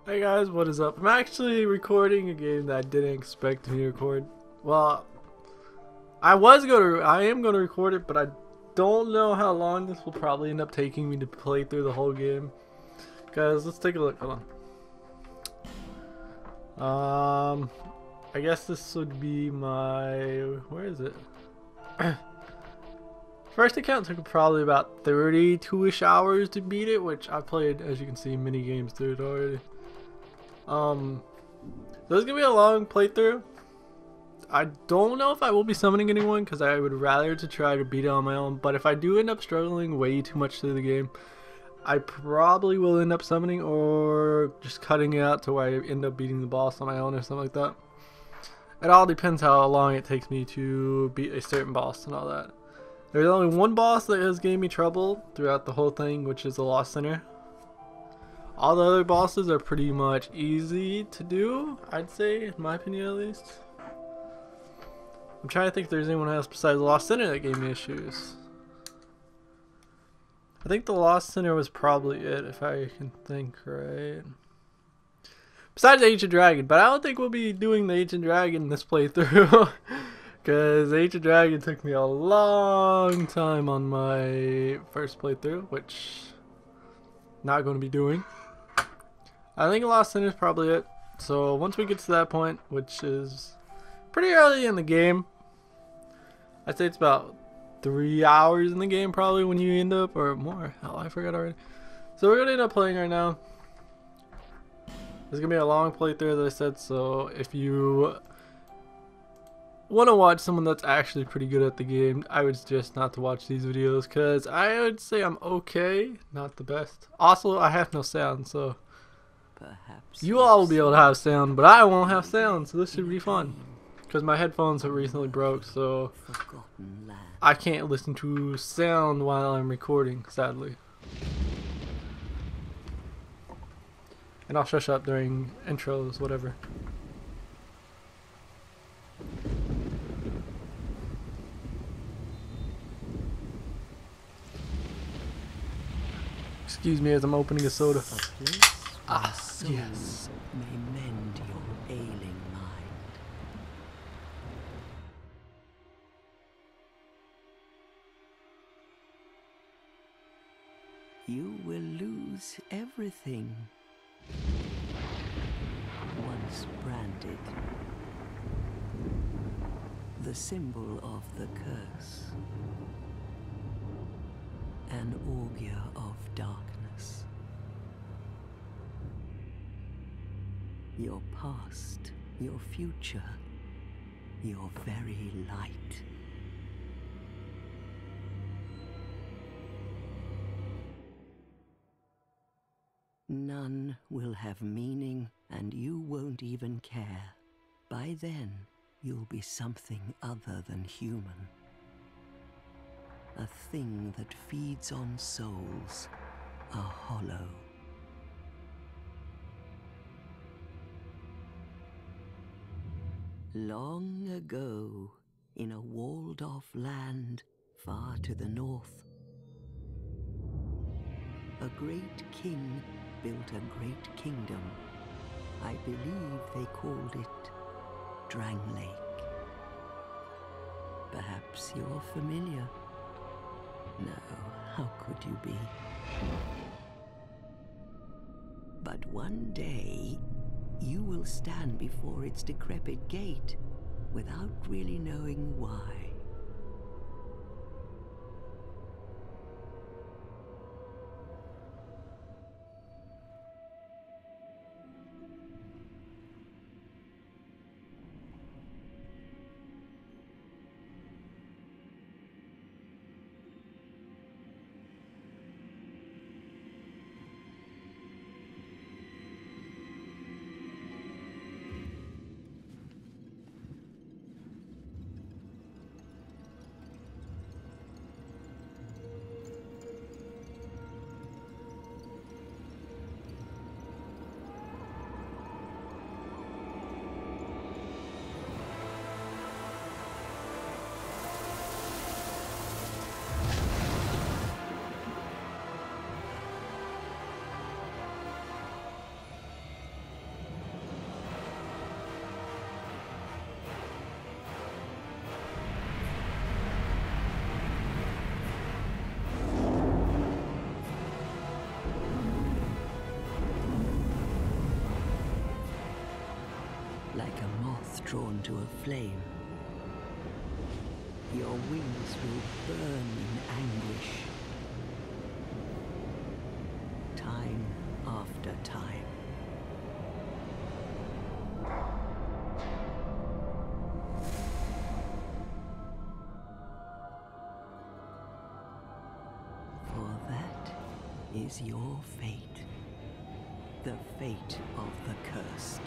Hey guys, what is up? I'm actually recording a game that I didn't expect to record. Well, I am gonna record it, but I don't know how long this will probably end up taking me to play through the whole game. Guys, let's take a look. Hold on. I guess this would be my, where is it? First account took probably about 32-ish hours to beat it, which I played, as you can see, mini games through it already. This is gonna be a long playthrough. I don't know if I will be summoning anyone because I would rather to try to beat it on my own. But if I do end up struggling way too much through the game, I probably will end up summoning or just cutting it out to where I end up beating the boss on my own or something like that. It all depends how long it takes me to beat a certain boss and all that. There's only one boss that has gave me trouble throughout the whole thing, which is the Lost Center. All the other bosses are pretty much easy to do, I'd say, in my opinion at least. I'm trying to think if there's anyone else besides the Lost Center that gave me issues. I think the Lost Center was probably it, if I can think right. Besides the Ancient Dragon, but I don't think we'll be doing the Ancient Dragon this playthrough. Because the Ancient Dragon took me a long time on my first playthrough, which I'm not going to be doing. I think Lost Center is probably it. So once we get to that point, which is pretty early in the game, I'd say it's about 3 hours in the game probably when you end up, or more. Hell, I forgot already. So we're gonna end up playing right now. This is gonna be a long playthrough, as I said. So if you want to watch someone that's actually pretty good at the game, I would suggest not to watch these videos because I would say I'm okay, not the best. Also, I have no sound, so perhaps you all will be able to have sound, but I won't have sound, so this should be fun. Because my headphones have recently broke, so I can't listen to sound while I'm recording, sadly. And I'll shush up during intros, whatever. Excuse me as I'm opening a soda. Yes. May mend your ailing mind. You will lose everything once branded. The symbol of the curse. An augur of darkness. Your past, your future, your very light. None will have meaning, and you won't even care. By then, you'll be something other than human. A thing that feeds on souls, a hollow. Long ago, in a walled-off land far to the north, a great king built a great kingdom. I believe they called it Drang Lake. Perhaps you're familiar. No, how could you be? But one day, you will stand before its decrepit gate without really knowing why. like a moth drawn to a flame. Your wings will burn in anguish, time after time. For that is your fate, the fate of the cursed.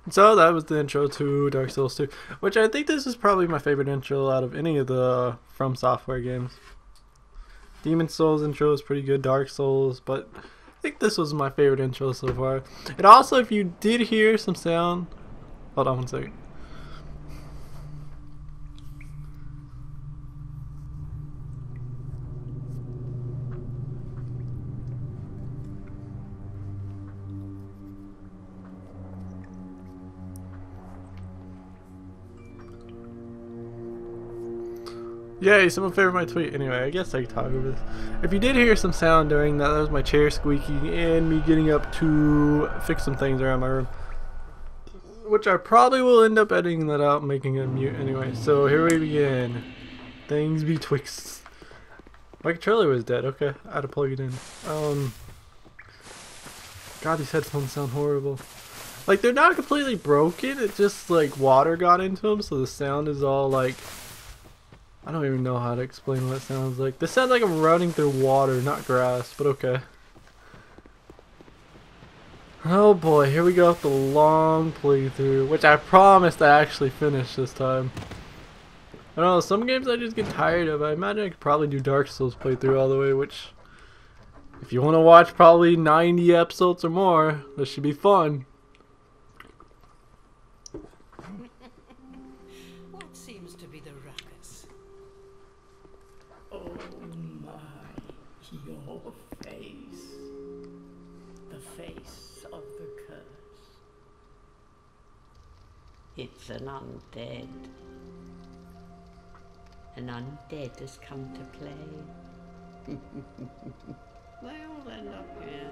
So that was the intro to Dark Souls 2, which I think this is probably my favorite intro out of any of the From Software games. Demon Souls intro is pretty good, Dark Souls, but I think this was my favorite intro so far. And also, if you did hear some sound, hold on one second. Yay, someone favored my tweet. Anyway, I guess I can talk over this. If you did hear some sound during that, that was my chair squeaking and me getting up to fix some things around my room. Which I probably will end up editing that out and making it mute anyway. So here we begin. Things betwixt. My controller was dead. Okay, I had to plug it in. God, these headphones sound horrible. Like, they're not completely broken. It's just like water got into them, so the sound is all like... I don't even know how to explain what it sounds like. This sounds like I'm running through water, not grass, but okay. Oh boy, here we go with the long playthrough, which I promised I actually finished this time. I don't know, some games I just get tired of. I imagine I could probably do Dark Souls playthrough all the way, which... If you want to watch probably 90 episodes or more, this should be fun. What seems to be the ruckus? Oh my, your face. The face of the curse. It's an undead. An undead has come to play. They all end up here.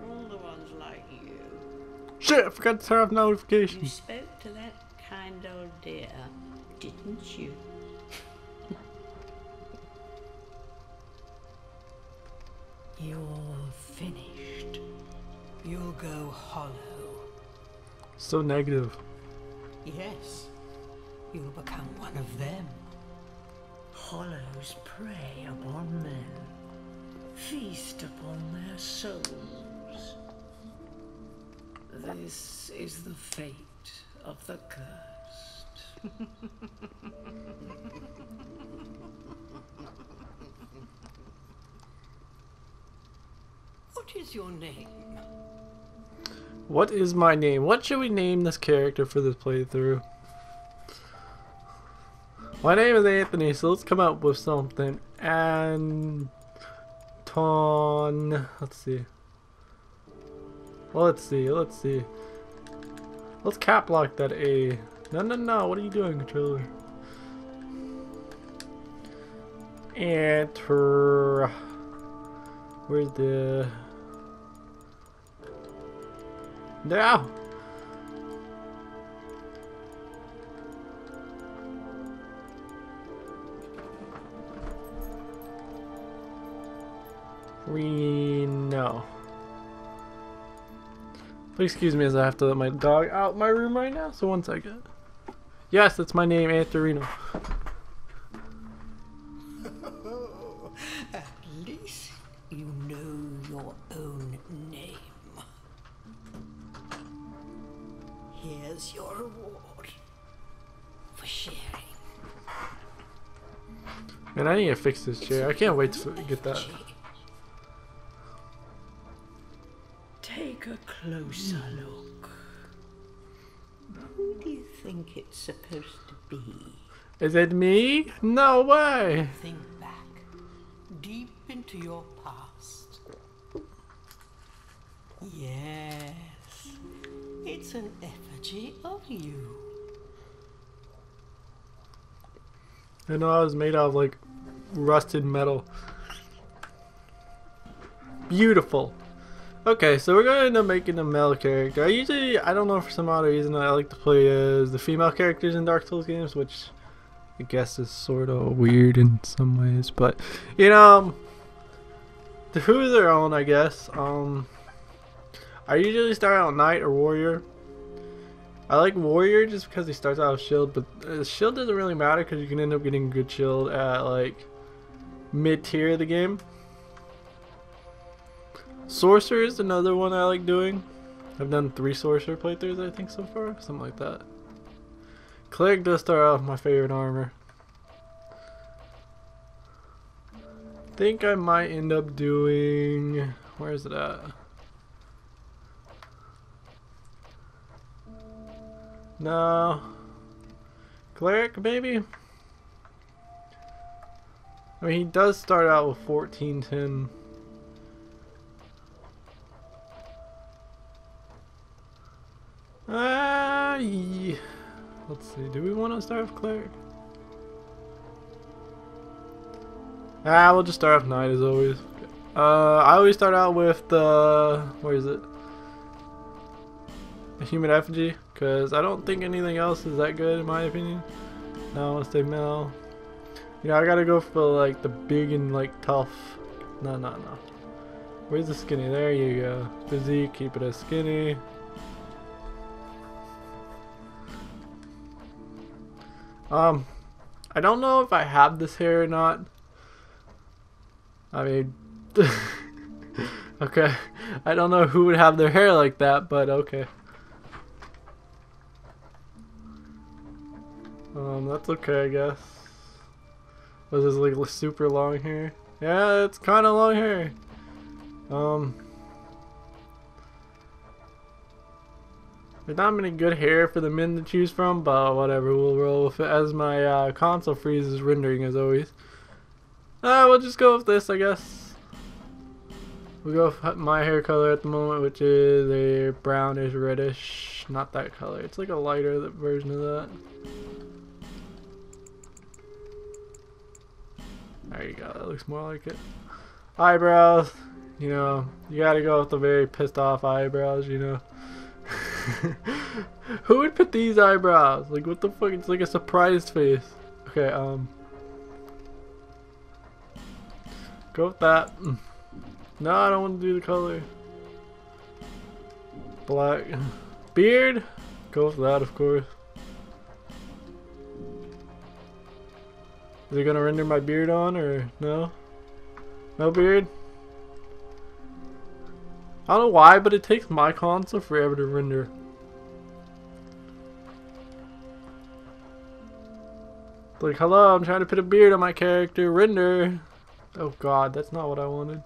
All the ones like you. Shit, I forgot to turn off You notifications. spoke to that kind old dear, didn't you? You're finished. You'll go hollow. So negative. Yes, you'll become one of them. Hollows prey upon men, feast upon their souls. This is the fate of the cursed. What is your name? What is my name? What should we name this character for this playthrough? My name is Anthony, so let's come up with something. Anton. Let's see. Let's see. Let's cap lock that A. No. What are you doing, controller? Enter. Where's the... No! No. Please excuse me as I have to let my dog out my room right now, so 1 second. Yes, that's my name, Antorino. At least you know your own name. Here's your reward for sharing. Man, I need to fix this chair. I can't wait to get that. Take a closer look. Who do you think it's supposed to be? Is it me? No way! Think back. deep into your past. Yes, it's an effigy of you. I know I was made out of like rusted metal. Beautiful. Okay, so we're gonna end up making a male character. I don't know, for some odd reason I like to play as the female characters in Dark Souls games, which I guess is sort of weird in some ways, but you know, to who their own, I guess. I usually start out knight or warrior. I like warrior just because he starts out with shield, but shield doesn't really matter because you can end up getting good shield at like mid tier of the game. Sorcerer is another one I like doing. I've done 3 sorcerer playthroughs I think so far, something like that. Cleric does start out with my favorite armor. I think I might end up doing, where is it at? No. Cleric maybe? I mean, he does start out with 1410. Yeah. Let's see, do we want to start with cleric? We'll just start with knight as always. I always start out with the, where is it? The human effigy, because I don't think anything else is that good in my opinion. No, I want to stay male. You know, I gotta go for like the big and like tough. No. Where's the skinny? There you go. Physique, keep it as skinny. I don't know if I have this hair or not. I mean, okay. I don't know who would have their hair like that, but okay. That's okay, I guess. Was this like super long hair? Yeah, it's kind of long hair. There's not many good hair for the men to choose from, but whatever, we'll roll with it as my console freezes rendering as always. We'll just go with this, I guess. We'll go with my hair color at the moment, which is a brownish reddish. Not that color, it's like a lighter version of that. There you go, that looks more like it. Eyebrows, you know, you gotta go with the very pissed off eyebrows, you know. Who would put these eyebrows? Like, what the fuck? It's like a surprised face. Okay, go with that. No, I don't want to do the color. Black. Beard? Go with that, of course. Is it gonna render my beard on or no? No beard? I don't know why, but it takes my console forever to render. It's like, hello, I'm trying to put a beard on my character. Render. Oh god, that's not what I wanted.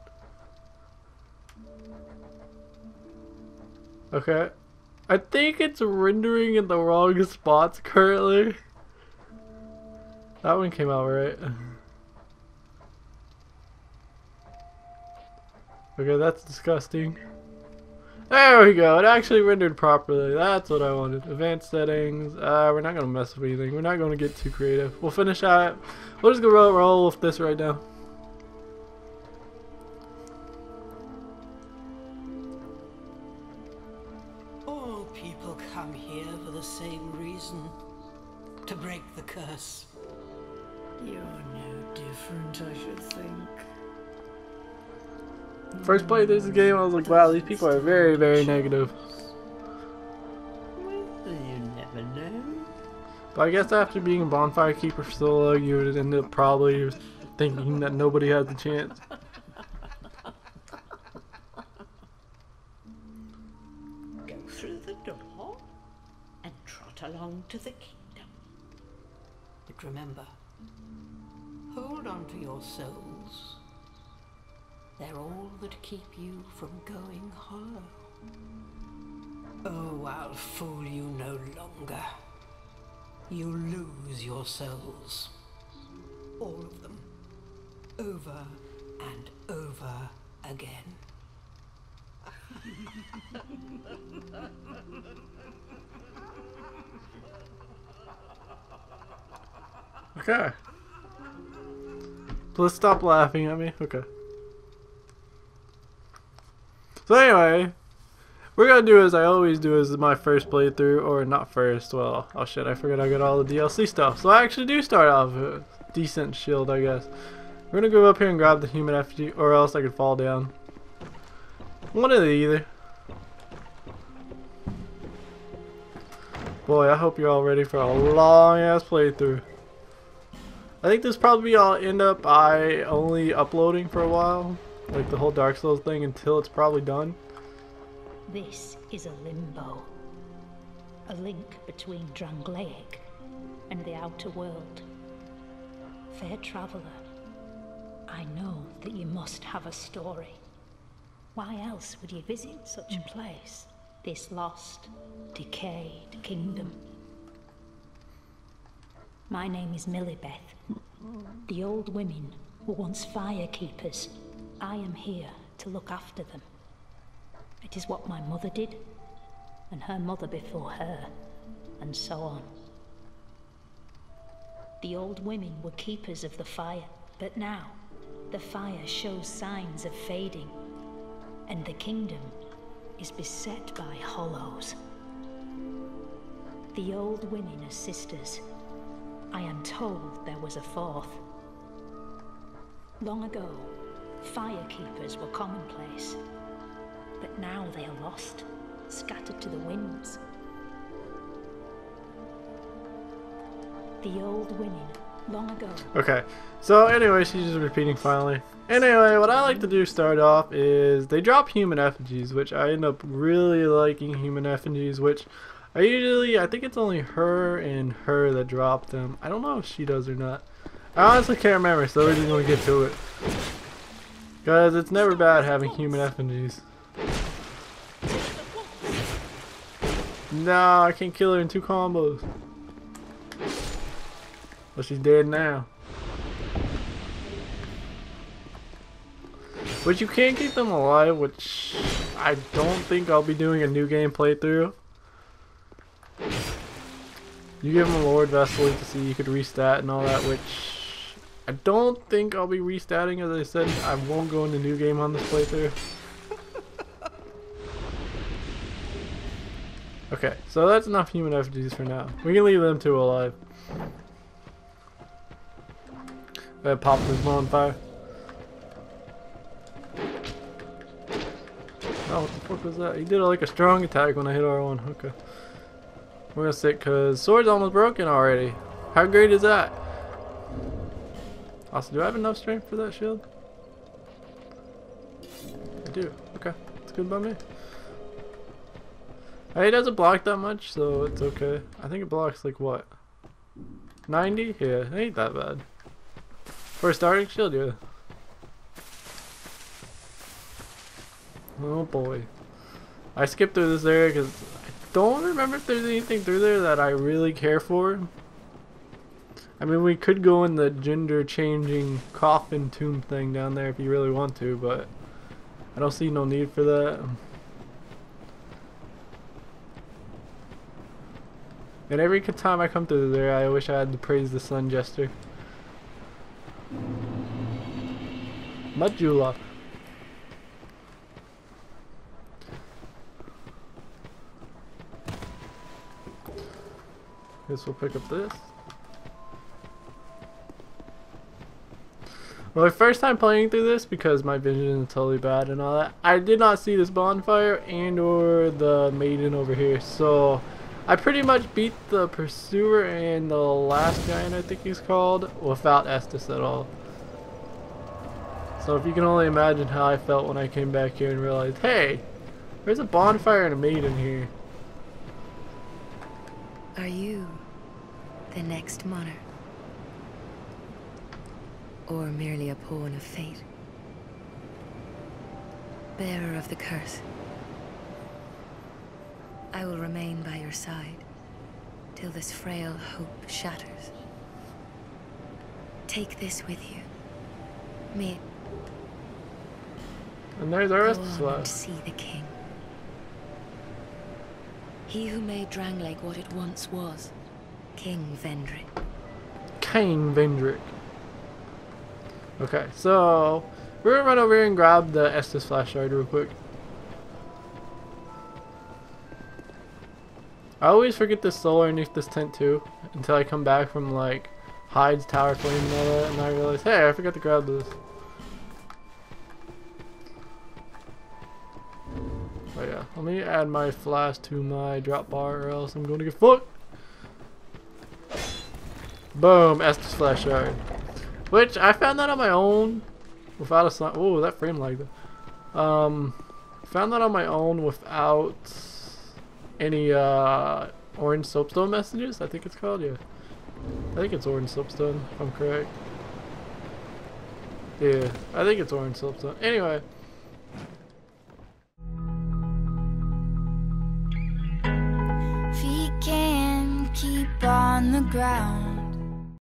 Okay. I think it's rendering in the wrong spots currently. That one came out right. Okay, that's disgusting. There we go. It actually rendered properly. That's what I wanted. Advanced settings. We're not gonna mess with anything. We're not gonna get too creative. We'll finish out. We'll just go roll with this right now. All people come here for the same reason. To break the curse. You're no different, I should think. First play this game, I was like, wow, these people are very, very negative. Well, you never know. But I guess after being a bonfire keeper for so long, you would end up probably thinking that nobody has a chance. Go through the door and trot along to the kingdom. But remember, hold on to your souls. They're all that keep you from going hollow. Oh, I'll fool you no longer. You lose your souls. All of them. Over and over again. Okay. Please stop laughing at me. Okay. So anyway, we're gonna do as I always do as my first playthrough, or not first, well, oh shit, I forgot I got all the DLC stuff. So I actually do start off with a decent shield, I guess. We're gonna go up here and grab the human effigy, or else I could fall down. One of the either. Boy, I hope you're all ready for a long ass playthrough. I think this probably I'll end up only uploading for a while, like the whole Dark Souls thing, until it's probably done. This is a limbo, a link between Drangleic and the outer world. Fair traveller, I know that you must have a story. Why else would you visit such a place, this lost, decayed kingdom? My name is Millibeth. The old women were once fire keepers. I am here to look after them. It is what my mother did, and her mother before her, and so on. The old women were keepers of the fire, but now the fire shows signs of fading, and the kingdom is beset by hollows. The old women are sisters. I am told there was a fourth. Long ago, fire keepers were commonplace, but now they are lost, scattered to the winds. The old women, long ago. Okay, so anyway, she's just repeating finally. Anyway, what I like to do start off is they drop human effigies, which I end up really liking human effigies, which I think it's only her and her that drop them. I don't know if she does or not. I honestly can't remember, so we're just gonna get to it. Guys, it's never bad having human effigies. No, I can't kill her in 2 combos. Well, she's dead now. But you can keep them alive, which I don't think I'll be doing a new game playthrough. You give them a Lord Vessel to see you could restat and all that, which I don't think I'll be restatting. As I said, I won't go into new game on this playthrough. Okay, so that's enough human effigies for now. We can leave them 2 alive. Go ahead, pop this on fire. Oh, what the fuck was that? He did like a strong attack when I hit R1. Okay. We're gonna sit because sword's almost broken already. How great is that? Also, do I have enough strength for that shield? I do. Okay. It's good by me. Hey, it doesn't block that much, so it's okay. I think it blocks like what? 90? Yeah, it ain't that bad. For a starting shield, yeah. Oh boy. I skipped through this area because I don't remember if there's anything through there that I really care for. I mean, we could go in the gender changing coffin tomb thing down there if you really want to, but I don't see no need for that. And every time I come through there, I wish I had to praise the Sun Jester. Majula. Guess we'll pick up this. Well, my first time playing through this, because my vision is totally bad and all that, I did not see this bonfire and or the maiden over here, so I pretty much beat the pursuer and the last giant, I think he's called, without Estus at all. So if you can only imagine how I felt when I came back here and realized, hey, there's a bonfire and a maiden here. Are you the next monarch? Or merely a pawn of fate? Bearer of the curse, I will remain by your side till this frail hope shatters. Take this with you. May And there's our Go rest on and slash. see the king. He who made Drangleic what it once was, King Vendrick. King Vendrick. Okay, so we're gonna run over here and grab the Estus flash shard real quick. I always forget the solar underneath this tent too, until I come back from like Hyde's tower flame and all that, and I realize, hey, I forgot to grab this. Oh yeah, let me add my flash to my drop bar or else I'm gonna get fucked. Boom, Estus flash shard. Which I found that on my own without a sign. Oh, that frame lagged. Found that on my own without any orange soapstone messages, I think it's called. Yeah, I think it's orange soapstone if I'm correct. Yeah, I think it's orange soapstone. Anyway, Feet can keep on the ground.